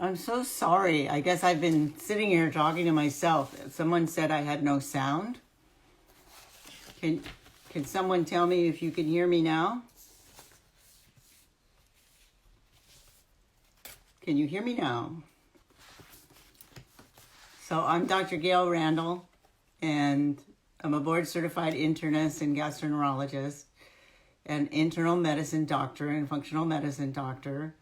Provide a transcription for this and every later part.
I'm so sorry. I guess I've been sitting here talking to myself. Someone said I had no sound. Can someone tell me if you can hear me now? Can you hear me now? So I'm Dr. Gail Randall, and I'm a board-certified internist and gastroenterologist, and internal medicine doctor and functional medicine doctor.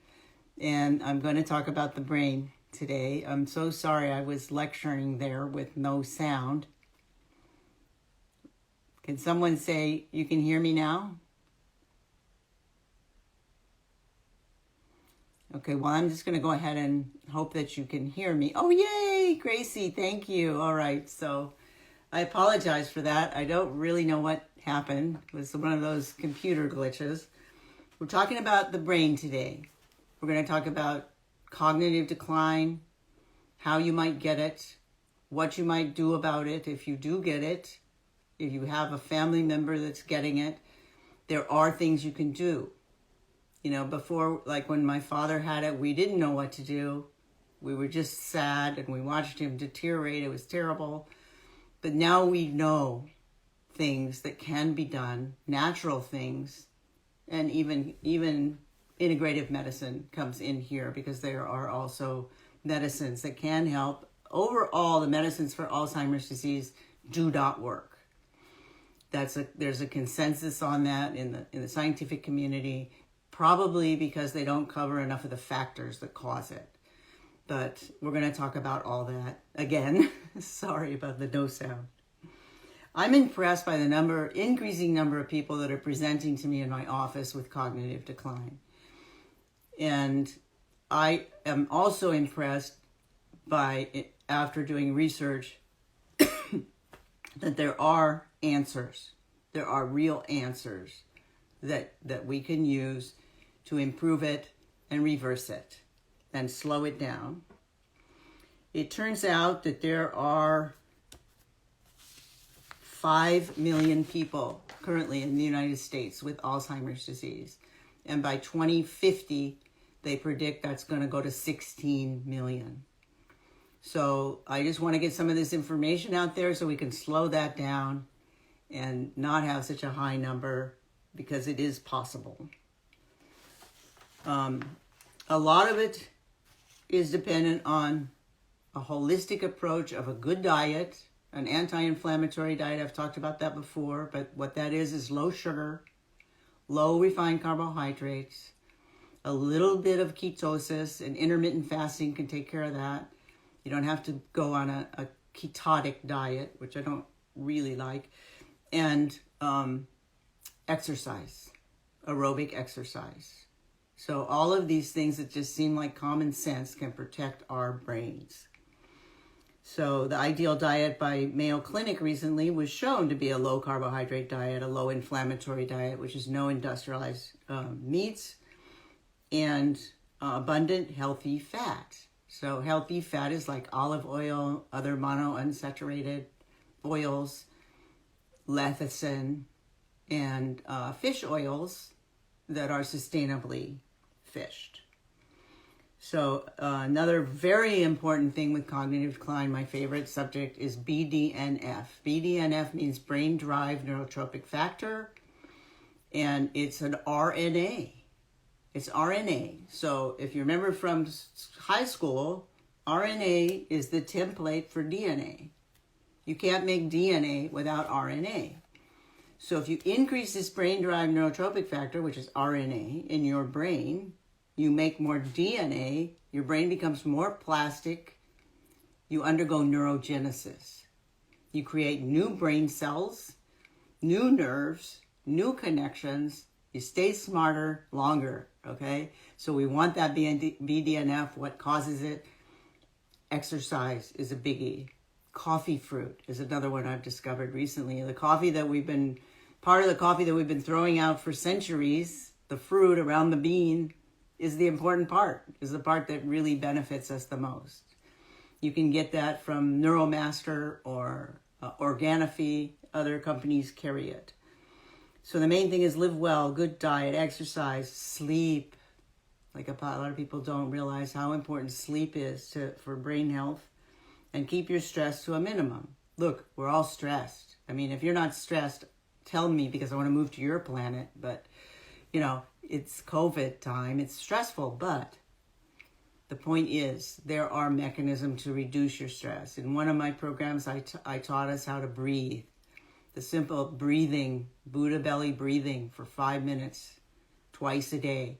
And I'm going to talk about the brain today. I'm so sorry I was lecturing there with no sound. Can someone say you can hear me now? Okay, well, I'm just going to go ahead and hope that you can hear me. Oh, yay, Gracie, thank you. All right, so I apologize for that. I don't really know what happened. It was one of those computer glitches. We're talking about the brain today. We're going to talk about cognitive decline, how you might get it, what you might do about it if you do get it, if you have a family member that's getting it. There are things you can do. You know, before, like when my father had it, we didn't know what to do. We were just sad and we watched him deteriorate. It was terrible. But now we know things that can be done, natural things, and even integrative medicine comes in here because there are also medicines that can help. Overall, the medicines for Alzheimer's disease do not work. There's a consensus on that in the scientific community. Probably because they don't cover enough of the factors that cause it. But we're going to talk about all that again. Sorry about the no sound. I'm impressed by the increasing number of people that are presenting to me in my office with cognitive decline. And I am also impressed by, after doing research, that there are answers. There are real answers that we can use to improve it and reverse it and slow it down. It turns out that there are 5 million people currently in the United States with Alzheimer's disease. And by 2050, they predict that's going to go to 16 million. So I just want to get some of this information out there so we can slow that down and not have such a high number, because it is possible. A lot of it is dependent on a holistic approach of a good diet, an anti-inflammatory diet. I've talked about that before, but what that is low sugar, low refined carbohydrates, a little bit of ketosis, and intermittent fasting can take care of that. You don't have to go on a ketotic diet, which I don't really like, and exercise, aerobic exercise. So all of these things that just seem like common sense can protect our brains. So the ideal diet by Mayo Clinic recently was shown to be a low carbohydrate diet, a low inflammatory diet, which is no industrialized meats, and abundant healthy fat. So healthy fat is like olive oil, other monounsaturated oils, lecithin, and fish oils that are sustainably fished. So another very important thing with cognitive decline, my favorite subject, is BDNF. BDNF means brain-derived neurotrophic factor, and it's an RNA. It's RNA. So if you remember from high school, RNA is the template for DNA. You can't make DNA without RNA. So if you increase this brain-derived neurotrophic factor, which is RNA, in your brain, you make more DNA, your brain becomes more plastic, you undergo neurogenesis. You create new brain cells, new nerves, new connections, you stay smarter longer, okay? So we want that BDNF. What causes it? Exercise is a biggie. Coffee fruit is another one I've discovered recently. The coffee that we've been throwing out for centuries, the fruit around the bean, is the important part, is the part that really benefits us the most. You can get that from Neuromaster or Organifi. Other companies carry it. So the main thing is live well, good diet, exercise, sleep, Like a lot of people don't realize how important sleep is for brain health, and keep your stress to a minimum. Look, we're all stressed. I mean, if you're not stressed, tell me, because I want to move to your planet. But, it's COVID time. It's stressful, but the point is there are mechanisms to reduce your stress. In one of my programs, I taught us how to breathe. The simple breathing, Buddha belly breathing for 5 minutes, twice a day.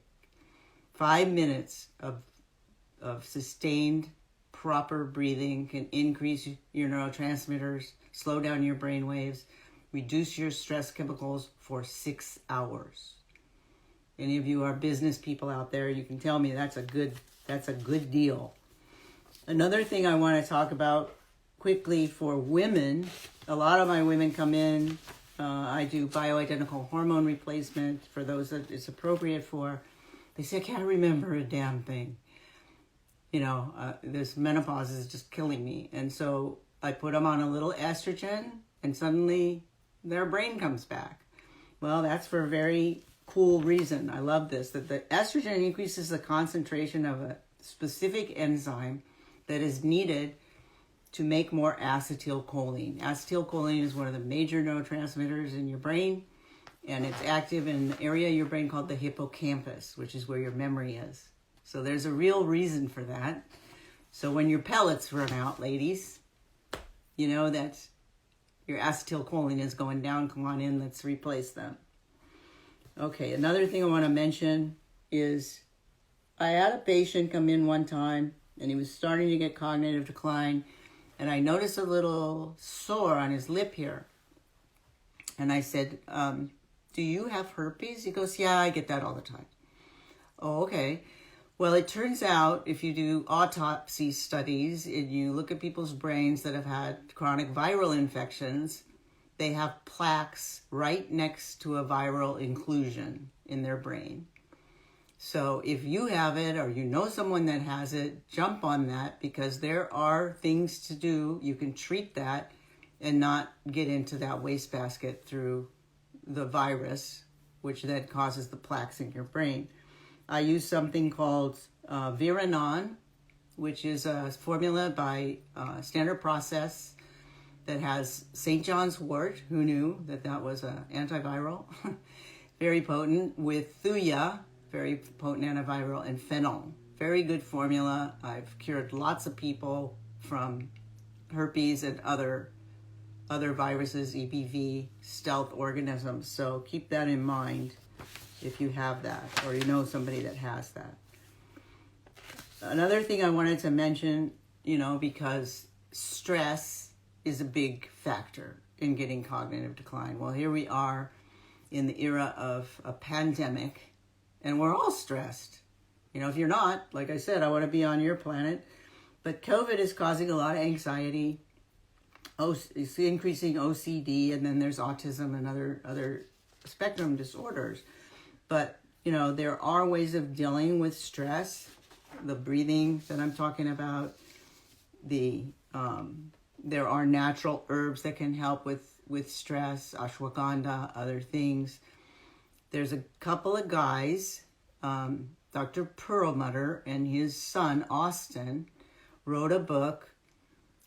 5 minutes of sustained, proper breathing can increase your neurotransmitters, slow down your brain waves, reduce your stress chemicals for 6 hours. Any of you are business people out there, you can tell me that's a good deal. Another thing I want to talk about quickly for women, a lot of my women come in, I do bioidentical hormone replacement for those that it's appropriate for. They say, I can't remember a damn thing. This menopause is just killing me. And so I put them on a little estrogen and suddenly their brain comes back. Well, that's for a very cool reason. I love this, that the estrogen increases the concentration of a specific enzyme that is needed to make more acetylcholine. Acetylcholine is one of the major neurotransmitters in your brain, and it's active in an area of your brain called the hippocampus, which is where your memory is. So there's a real reason for that. So when your pellets run out, ladies, you know that your acetylcholine is going down. Come on in, let's replace them. Okay, another thing I want to mention is I had a patient come in one time and he was starting to get cognitive decline, and I noticed a little sore on his lip here. And I said, do you have herpes? He goes, yeah, I get that all the time. Oh, okay. Well, it turns out if you do autopsy studies and you look at people's brains that have had chronic viral infections, they have plaques right next to a viral inclusion in their brain. So if you have it or you know someone that has it, jump on that, because there are things to do. You can treat that and not get into that wastebasket through the virus, which then causes the plaques in your brain. I use something called Virenon, which is a formula by Standard Process that has St. John's wort. Who knew that was an antiviral? Very potent, with thuya, very potent antiviral, and phenol. Very good formula. I've cured lots of people from herpes and other viruses, EBV, stealth organisms. So keep that in mind if you have that or you know somebody that has that. Another thing I wanted to mention, because stress is a big factor in getting cognitive decline. Well, here we are in the era of a pandemic, and we're all stressed. If you're not, like I said, I want to be on your planet. But COVID is causing a lot of anxiety. It's increasing OCD, and then there's autism and other spectrum disorders. But, there are ways of dealing with stress. The breathing that I'm talking about, there are natural herbs that can help with stress, ashwagandha, other things. There's a couple of guys, Dr. Perlmutter and his son, Austin, wrote a book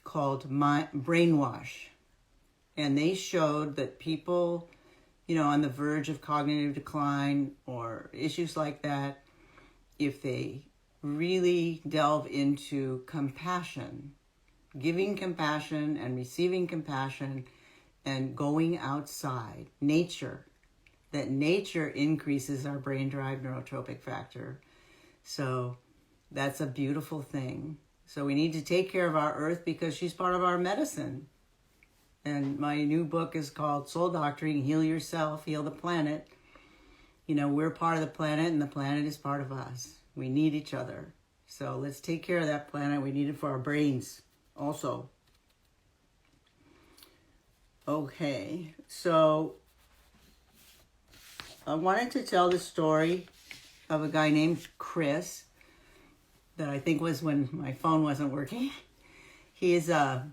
called Brainwash. And they showed that people, on the verge of cognitive decline or issues like that, if they really delve into compassion, giving compassion and receiving compassion and going outside, nature, that nature increases our brain-derived neurotropic factor. So that's a beautiful thing. So we need to take care of our earth because she's part of our medicine. And my new book is called Soul Doctoring, Heal Yourself, Heal the Planet. We're part of the planet and the planet is part of us. We need each other. So let's take care of that planet. We need it for our brains also. Okay, so I wanted to tell the story of a guy named Chris that I think was when my phone wasn't working. He's a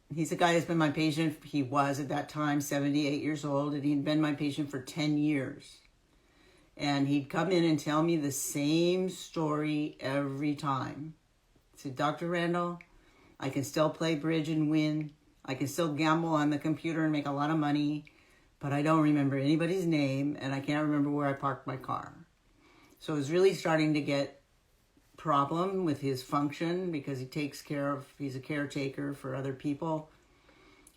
guy that's been my patient. He was at that time 78 years old, and he'd been my patient for 10 years. And he'd come in and tell me the same story every time. He said, Dr. Randall, I can still play bridge and win. I can still gamble on the computer and make a lot of money, but I don't remember anybody's name, and I can't remember where I parked my car. So it was really starting to get problem with his function because he's a caretaker for other people.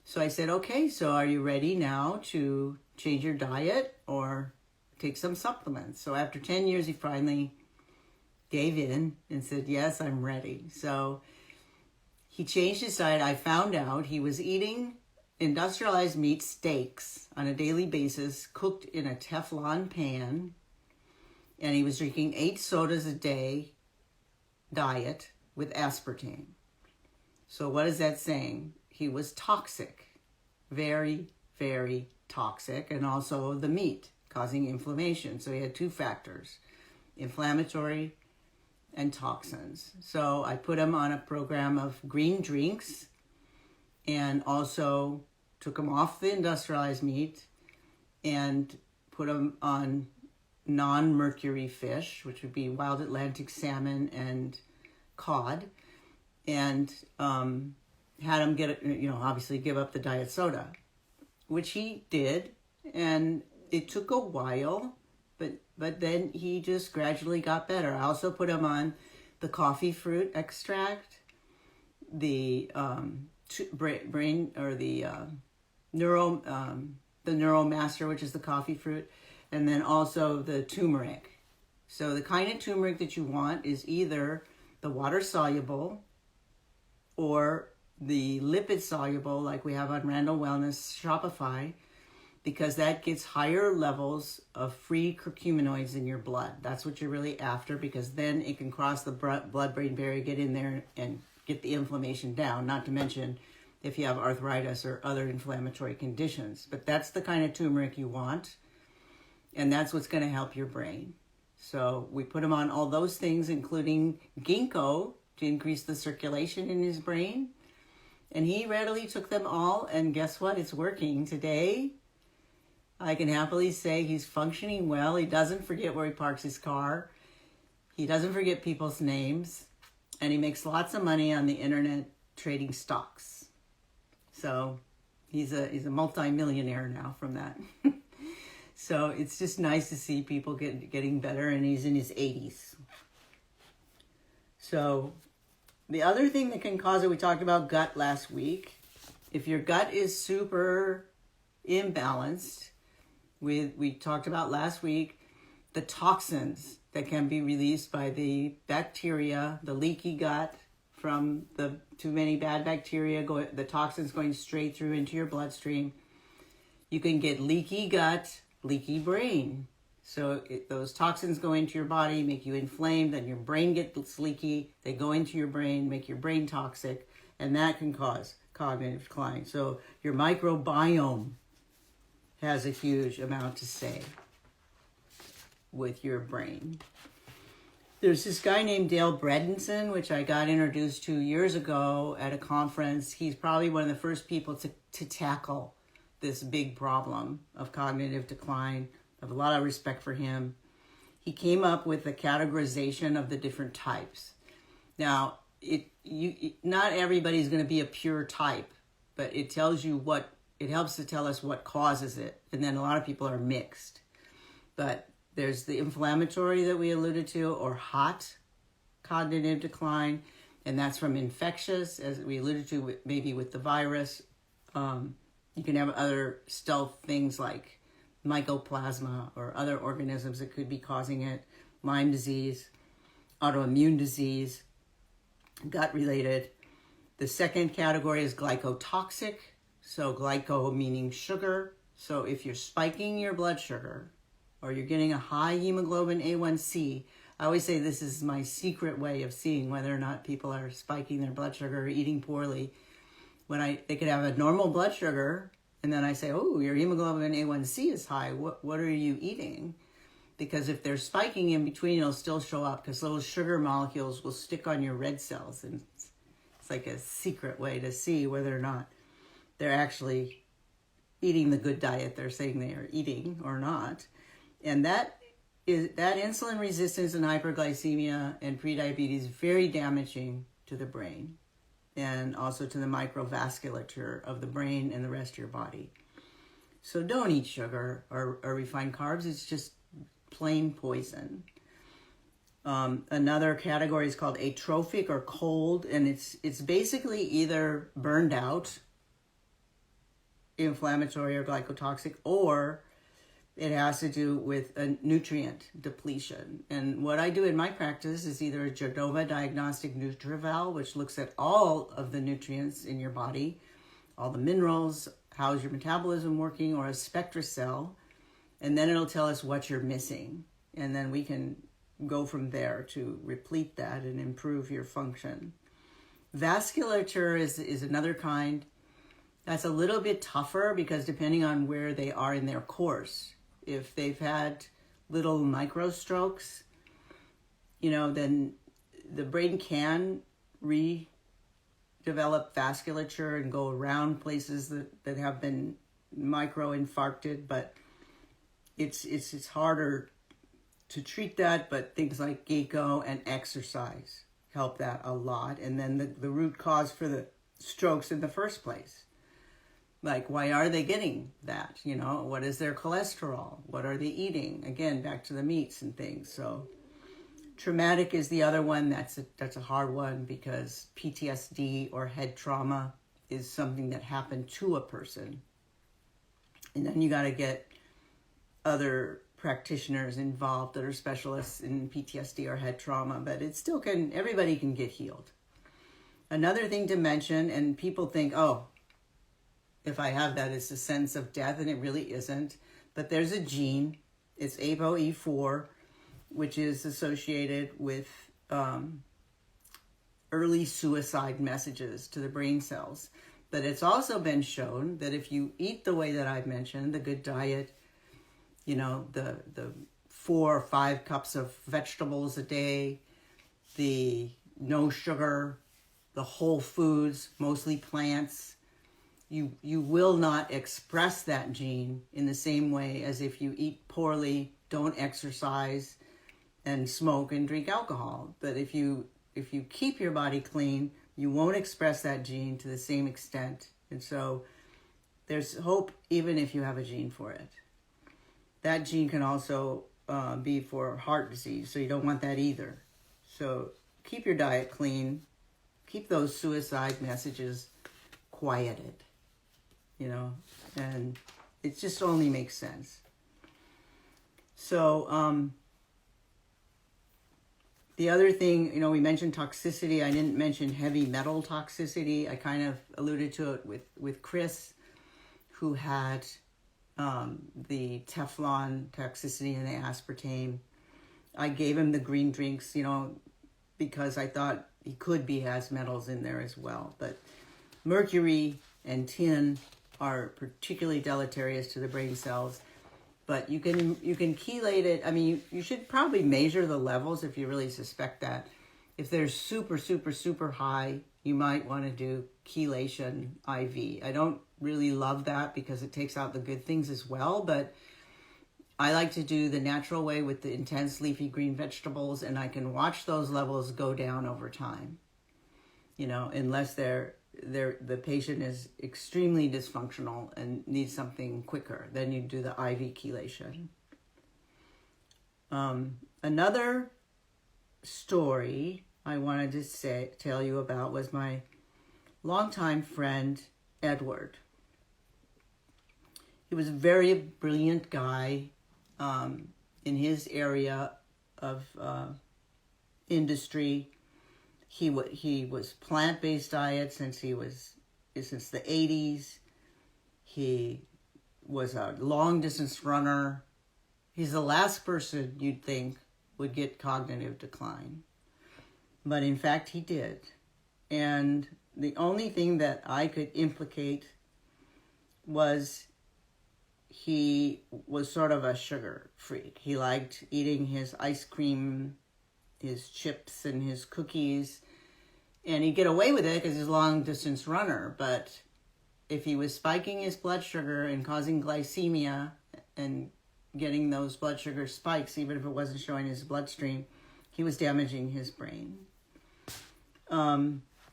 So I said, okay, so are you ready now to change your diet or take some supplements? So after 10 years, he finally gave in and said, yes, I'm ready. So he changed his diet. I found out he was eating industrialized meat steaks on a daily basis, cooked in a Teflon pan, and he was drinking 8 sodas a day diet with aspartame. So what is that saying? He was toxic, very, very toxic, and also the meat causing inflammation. So he had 2 factors, inflammatory and toxins. So I put him on a program of green drinks and also took him off the industrialized meat and put him on non-mercury fish, which would be wild Atlantic salmon and cod, and had him obviously give up the diet soda, which he did, and it took a while, but then he just gradually got better. I also put him on the coffee fruit extract, the Neuromaster, which is the coffee fruit, and then also the turmeric. So the kind of turmeric that you want is either the water soluble or the lipid soluble, like we have on Randall Wellness Shopify, because that gets higher levels of free curcuminoids in your blood. That's what you're really after, because then it can cross the blood-brain barrier, get in there and get the inflammation down, not to mention if you have arthritis or other inflammatory conditions. But that's the kind of turmeric you want, and that's what's going to help your brain. So we put him on all those things, including ginkgo, to increase the circulation in his brain. And he readily took them all, and guess what? It's working. Today, I can happily say he's functioning well. He doesn't forget where he parks his car. He doesn't forget people's names. And he makes lots of money on the internet trading stocks. So he's a multi-millionaire now from that. So it's just nice to see people getting better, and he's in his 80s. So the other thing that can cause it, we talked about gut last week. If your gut is super imbalanced, we talked about last week the toxins that can be released by the bacteria, the leaky gut from the too many bad bacteria, the toxins going straight through into your bloodstream. You can get leaky gut, leaky brain. So those toxins go into your body, make you inflamed, then your brain gets leaky. They go into your brain, make your brain toxic, and that can cause cognitive decline. So your microbiome has a huge amount to say with your brain. There's this guy named Dale Bredensen, which I got introduced to years ago at a conference. He's probably one of the first people to tackle this big problem of cognitive decline. I have a lot of respect for him. He came up with a categorization of the different types. Now, not everybody's going to be a pure type, but it tells you it helps to tell us what causes it. And then a lot of people are mixed. But there's the inflammatory that we alluded to, or hot cognitive decline, and that's from infectious, as we alluded to, maybe with the virus. You can have other stealth things like mycoplasma or other organisms that could be causing it, Lyme disease, autoimmune disease, gut-related. The second category is glycotoxic. So glyco meaning sugar. So if you're spiking your blood sugar or you're getting a high hemoglobin A1C, I always say this is my secret way of seeing whether or not people are spiking their blood sugar or eating poorly. They could have a normal blood sugar, and then I say, oh, your hemoglobin A1C is high. What are you eating? Because if they're spiking in between, it'll still show up because those sugar molecules will stick on your red cells. And it's like a secret way to see whether or not they're actually eating the good diet they're saying they are eating or not. And that that insulin resistance and hyperglycemia and prediabetes is very damaging to the brain and also to the microvasculature of the brain and the rest of your body. So don't eat sugar or refined carbs. It's just plain poison. Another category is called atrophic or cold, and it's basically either burned out, inflammatory or glycotoxic, or it has to do with a nutrient depletion. And what I do in my practice is either a Genova diagnostic NutriVal, which looks at all of the nutrients in your body, all the minerals, how's your metabolism working, or a SpectraCell, and then it'll tell us what you're missing. And then we can go from there to replete that and improve your function. Vasculature is another kind. That's a little bit tougher because depending on where they are in their course, if they've had little micro strokes, then the brain can redevelop vasculature and go around places that have been micro infarcted, but it's harder to treat that. But things like GECO and exercise help that a lot. And then the root cause for the strokes in the first place. Like, why are they getting that? What is their cholesterol? What are they eating? Again, back to the meats and things. So traumatic is the other one. That's a hard one because PTSD or head trauma is something that happened to a person. And then you got to get other practitioners involved that are specialists in PTSD or head trauma, but it still everybody can get healed. Another thing to mention, and people think, oh, if I have that, it's a sense of death, and it really isn't. But there's a gene, it's ApoE4, which is associated with early suicide messages to the brain cells. But it's also been shown that if you eat the way that I've mentioned, the good diet, the 4 or 5 cups of vegetables a day, the no sugar, the whole foods, mostly plants, you will not express that gene in the same way as if you eat poorly, don't exercise, and smoke and drink alcohol. But if you keep your body clean, you won't express that gene to the same extent. And so there's hope even if you have a gene for it. That gene can also be for heart disease, so you don't want that either. So keep your diet clean. Keep those suicide messages quieted. And it just only makes sense. So, the other thing, we mentioned toxicity. I didn't mention heavy metal toxicity. I kind of alluded to it with Chris, who had the Teflon toxicity and the aspartame. I gave him the green drinks, because I thought he could has metals in there as well. But mercury and tin are particularly deleterious to the brain cells, but you can chelate it. I mean, you should probably measure the levels if you really suspect that. If they're super, super, super high, you might want to do chelation IV. I don't really love that because it takes out the good things as well, but I like to do the natural way with the intense leafy green vegetables, and I can watch those levels go down over time, unless the patient is extremely dysfunctional and needs something quicker. Then you do the IV chelation. Another story I wanted to tell you about was my longtime friend, Edward. He was a very brilliant guy in his area of industry. He was plant-based diet since the 80s. He was a long-distance runner. He's the last person you'd think would get cognitive decline. But in fact, he did. And the only thing that I could implicate was he was sort of a sugar freak. He liked eating his ice cream, his chips, and his cookies. And he'd get away with it because he's a long-distance runner. But if he was spiking his blood sugar and causing glycemia and getting those blood sugar spikes, even if it wasn't showing his bloodstream, he was damaging his brain.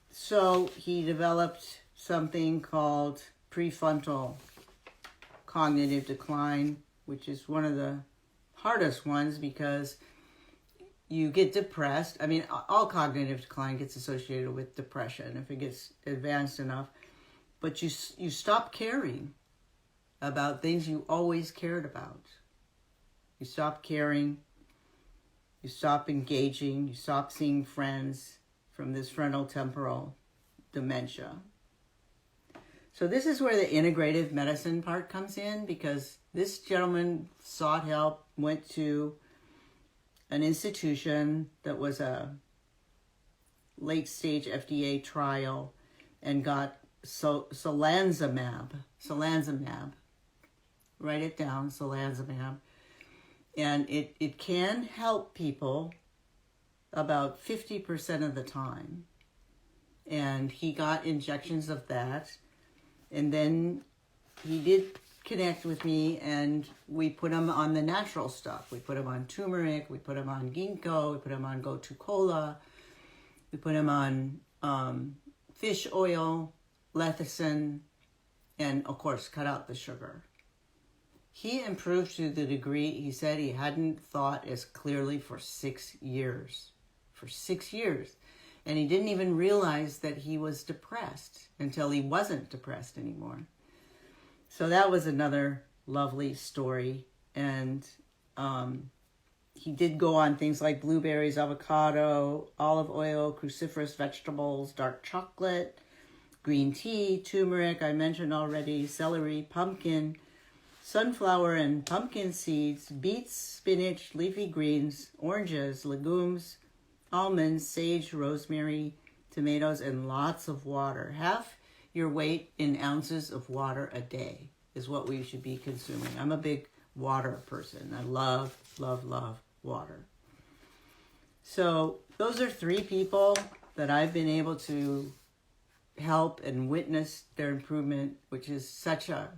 So he developed something called prefrontal cognitive decline, which is one of the hardest ones because you get depressed. I mean, all cognitive decline gets associated with depression if it gets advanced enough. But you stop caring about things you always cared about. You stop caring. You stop engaging. You stop seeing friends from this frontal temporal dementia. So this is where the integrative medicine part comes in, because this gentleman sought help, went to an institution that was a late-stage FDA trial and got solanzumab. Write it down, solanzumab. And it can help people about 50% of the time. And he got injections of that. And then he did connect with me, and we put him on the natural stuff. We put him on turmeric, we put him on ginkgo, we put him on gotu kola, we put him on fish oil, lecithin, and of course cut out the sugar. He improved to the degree he said he hadn't thought as clearly for 6 years. For 6 years. And he didn't even realize that he was depressed until he wasn't depressed anymore. So that was another lovely story. And he did go on things like blueberries, avocado, olive oil, cruciferous vegetables, dark chocolate, green tea, turmeric, I mentioned already, celery, pumpkin, sunflower and pumpkin seeds, beets, spinach, leafy greens, oranges, legumes, almonds, sage, rosemary, tomatoes, and lots of water. Half your weight in ounces of water a day is what we should be consuming. I'm a big water person. I love, love, love water. So those are 3 people that I've been able to help and witness their improvement, which is such a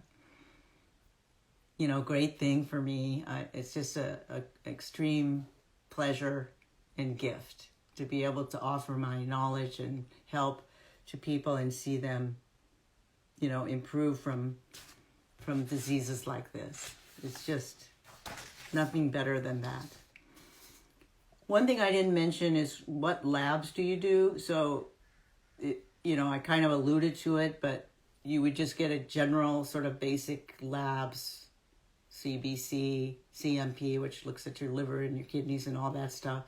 great thing for me. It's just a extreme pleasure and gift to be able to offer my knowledge and help to people and see them, improve from diseases like this. It's just nothing better than that. One thing I didn't mention is what labs do you do? So, I kind of alluded to it, but you would just get a general sort of basic labs, CBC, CMP, which looks at your liver and your kidneys and all that stuff.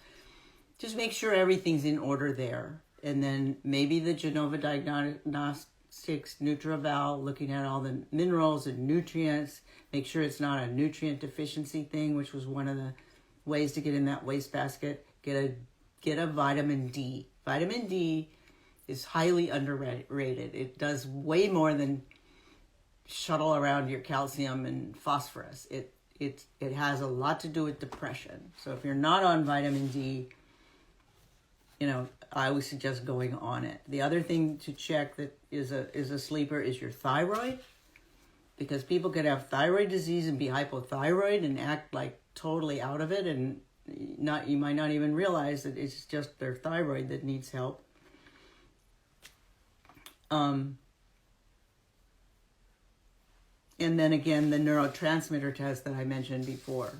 Just make sure everything's in order there. And then maybe the Genova Diagnostics NutriVal, looking at all the minerals and nutrients. Make sure it's not a nutrient deficiency thing, which was one of the ways to get in that wastebasket. Get a vitamin D. Vitamin D is highly underrated. It does way more than shuttle around your calcium and phosphorus. It has a lot to do with depression. So if you're not on vitamin D, I always suggest going on it. The other thing to check that is a sleeper is your thyroid, because people could have thyroid disease and be hypothyroid and act like totally out of it, and you might not even realize that it's just their thyroid that needs help. And then again, the neurotransmitter test that I mentioned before.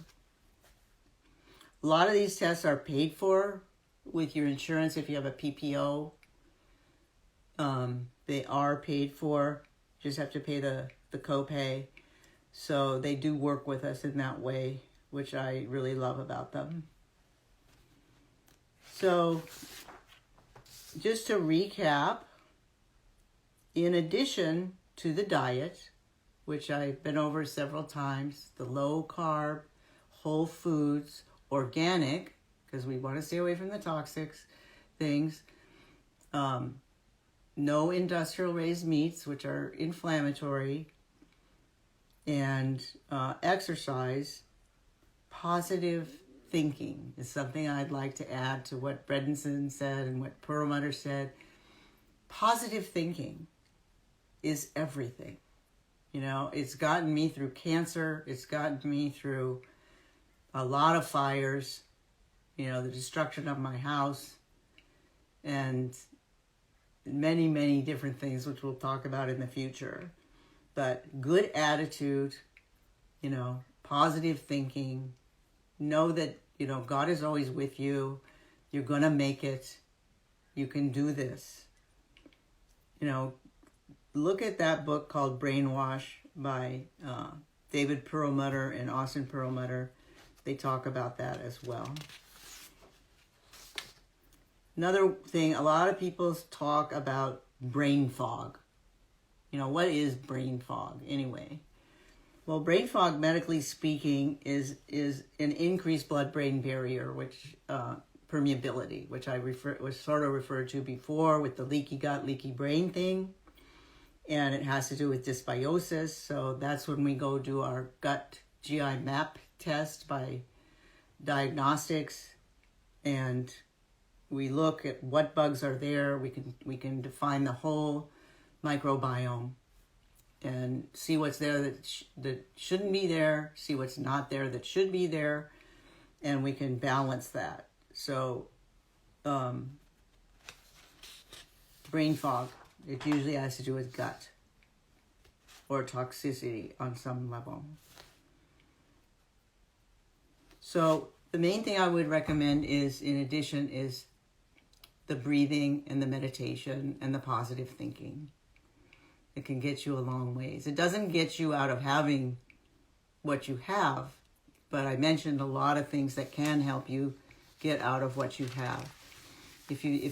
A lot of these tests are paid for with your insurance if you have a PPO. They are paid for. You just have to pay the copay. So they do work with us in that way, which I really love about them. So just to recap, in addition to the diet, which I've been over several times, the low carb, whole foods, organic, because we want to stay away from the toxic things, no industrial raised meats, which are inflammatory, and exercise. Positive thinking is something I'd like to add to what Bredensen said and what Perlmutter said. Positive thinking is everything. You know, it's gotten me through cancer. It's gotten me through a lot of fires, you know, the destruction of my house, and many, many different things, which we'll talk about in the future. But good attitude, you know, positive thinking, know that, you know, God is always with you. You're going to make it. You can do this. You know, look at that book called Brainwash by David Perlmutter and Austin Perlmutter. They talk about that as well. Another thing, a lot of people talk about brain fog. You know, what is brain fog anyway? Well, brain fog, medically speaking, is an increased blood-brain barrier, which permeability, which I was sort of referred to before with the leaky gut, leaky brain thing. And it has to do with dysbiosis. So that's when we go do our gut GI map test by diagnostics, and we look at what bugs are there. We can define the whole microbiome and see what's there that shouldn't be there, see what's not there that should be there, and we can balance that. So brain fog, it usually has to do with gut or toxicity on some level. So the main thing I would recommend is, in addition, is the breathing and the meditation and the positive thinking. It can get you a long ways. It doesn't get you out of having what you have, but I mentioned a lot of things that can help you get out of what you have.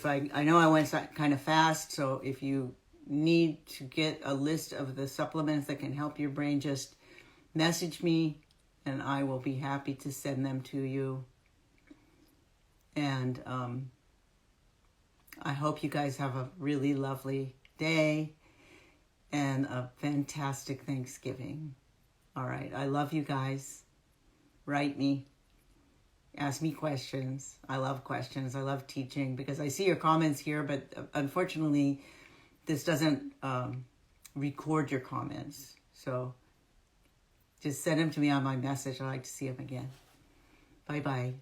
I know I went kind of fast, so if you need to get a list of the supplements that can help your brain, just message me and I will be happy to send them to you. And I hope you guys have a really lovely day and a fantastic Thanksgiving. All right, I love you guys. Write me. Ask me questions. I love questions. I love teaching because I see your comments here, but unfortunately, this doesn't record your comments. So just send them to me on my message. I'd like to see them again. Bye-bye.